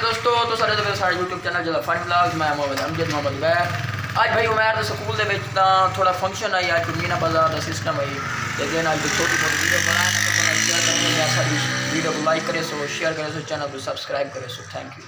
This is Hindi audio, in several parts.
दोस्तों तो सारे सारे यूट्यूब चैनल जो फन व्लॉग्स मैं मोहम्मद अमजद मोहम्मद उमैर आज भाई उमैर स्कूल के थोड़ा फंक्शन आई आज मीना बाजार का सिस्टम आई लेकिन आज छोटी मोटी वीडियो बनाना तो शेयर करेंगे सारी वीडियो को लाइक करे सो शेयर करे सो चैनल को सब्सक्राइब करे सो थैंक यू।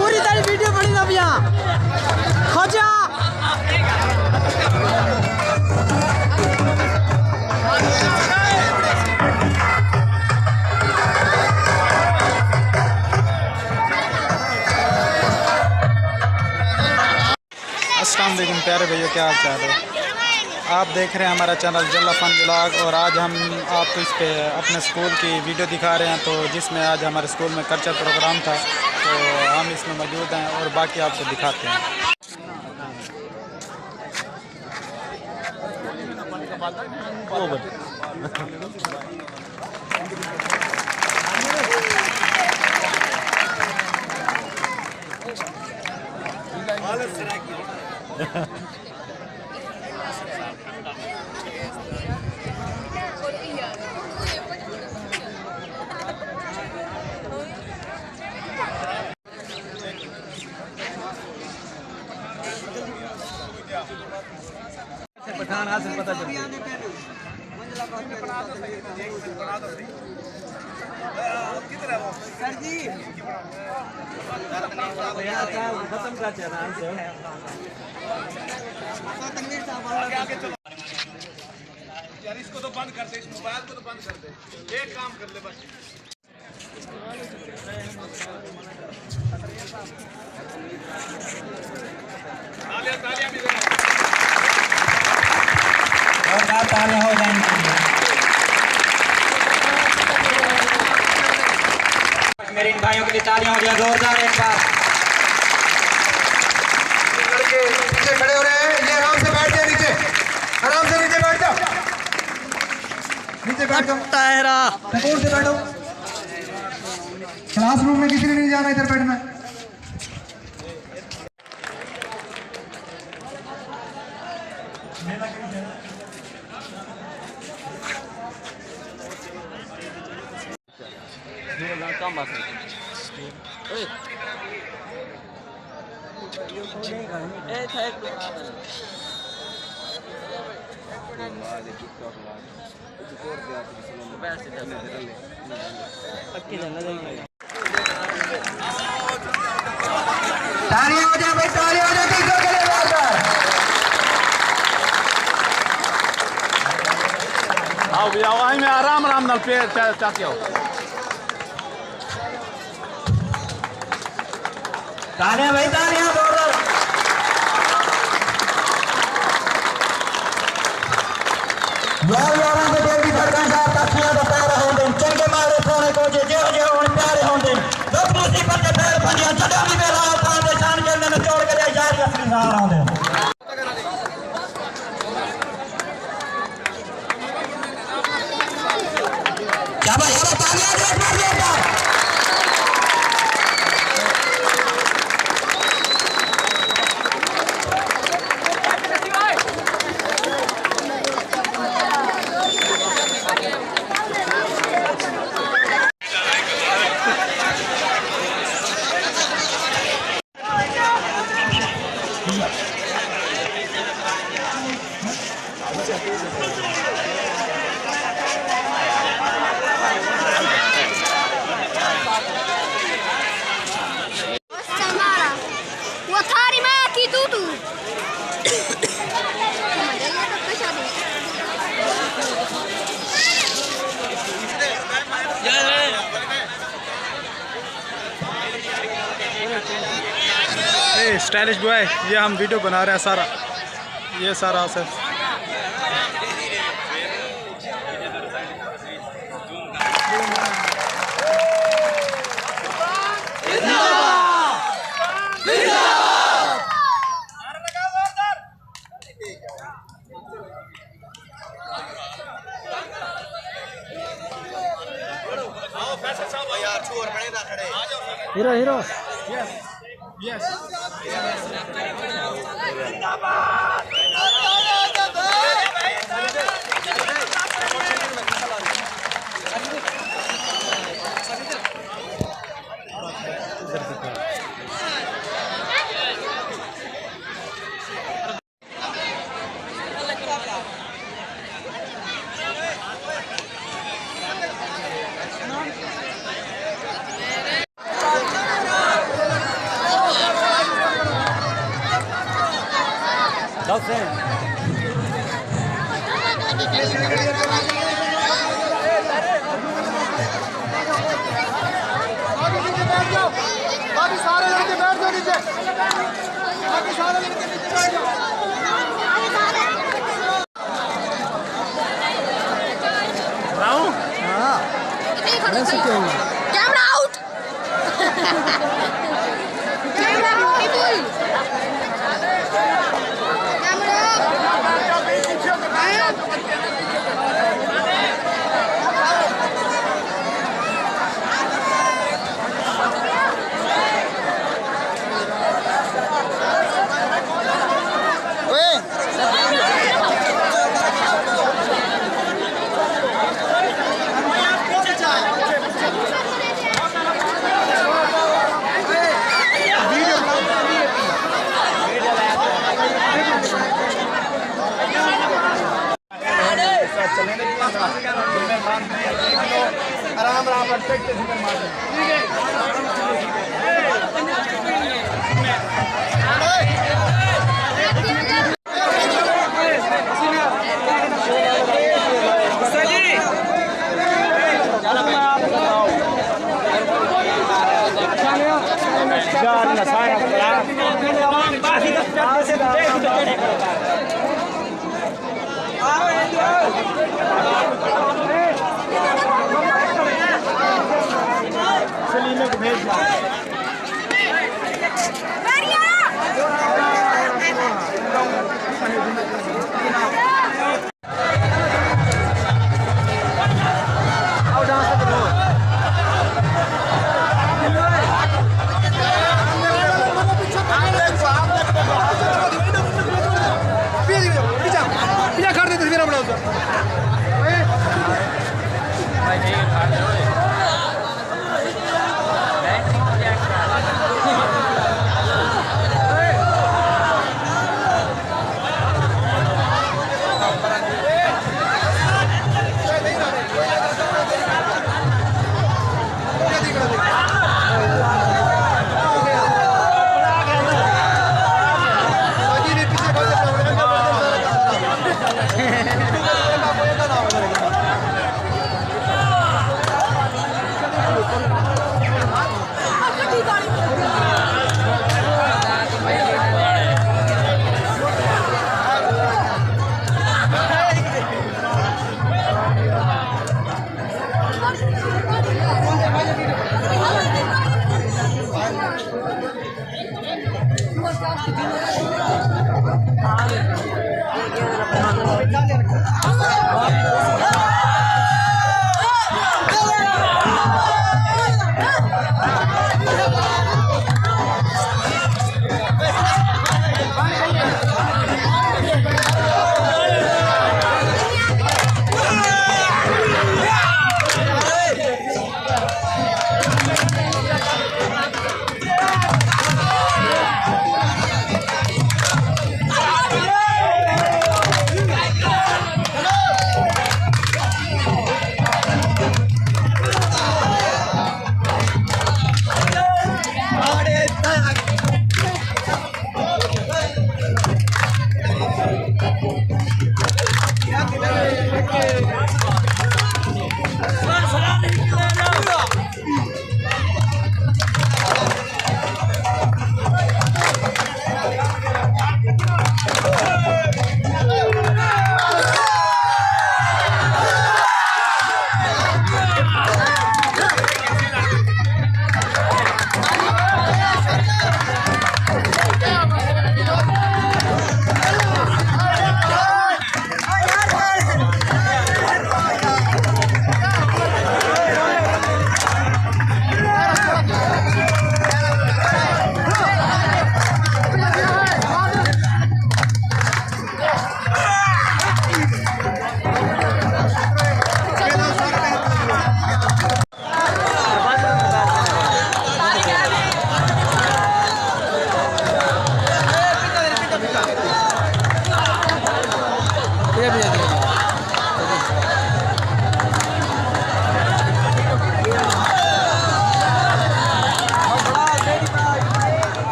पूरी तरह वीडियो बनी ना भैया खोजा अस्सलाम वालेकुम प्यारे भैया, क्या हाल चाल है। आप देख रहे हैं हमारा चैनल जल्ला फन व्लॉग और आज हम आपको इस पे अपने स्कूल की वीडियो दिखा रहे हैं तो जिसमें आज हमारे स्कूल में कल्चर प्रोग्राम था तो हम इसमें मौजूद हैं और बाकी आपको दिखाते हैं। पठान हासिल पता चल सर जी खत्म का आराम से यार इसको तो बंद कर दे, इस मोबाइल को तो बंद कर दे, एक काम कर ले बस। तालियां भी देना और तालियां हो जाएंगी। मेरे इन भाइयों के लिए तालियां हो जाए जोरदार एक बार। लड़के नीचे खड़े हो रहे हैं, ये आराम से बैठ जाए, नीचे आराम से नीचे बैठ जाओ, नीचे बैठ जाओ, सुकून से बैठो। क्लासरूम में किसी ने नहीं जाना, इधर बैठना है। तालियां हो जाए भाई, तालियां हो जाए, किसको के लिए बार-बार। आओ भी आओ, आई में आराम आराम नाल पे चाहते हो। तालियां भाई, तालियां जोरदार। यार यारां दे दिल दी धड़कन साथ तखियां दा पैर होंदे चंगे मारे सोने को जे जो जो हुण प्यारे होंदे दुख मुसीबत दे पैर पंजियां जड़ा भी वेला पांदे शान जन्नत में चोड़ के यार असली सार आंदे। क्या भाई अब तालियां दे जोरदार। स्टाइलिश बॉय, ये हम वीडियो बना रहे हैं सारा, ये सारा आसिफ। हीरो हीरो यस बाकी सारे लड़के बैठ जाओ नीचे, बाकी सारे लड़के नीचे बैठ जाओ। कैमरा आउट कैमरा ब्यूटीफुल आराम आराम टेक मार Thank you.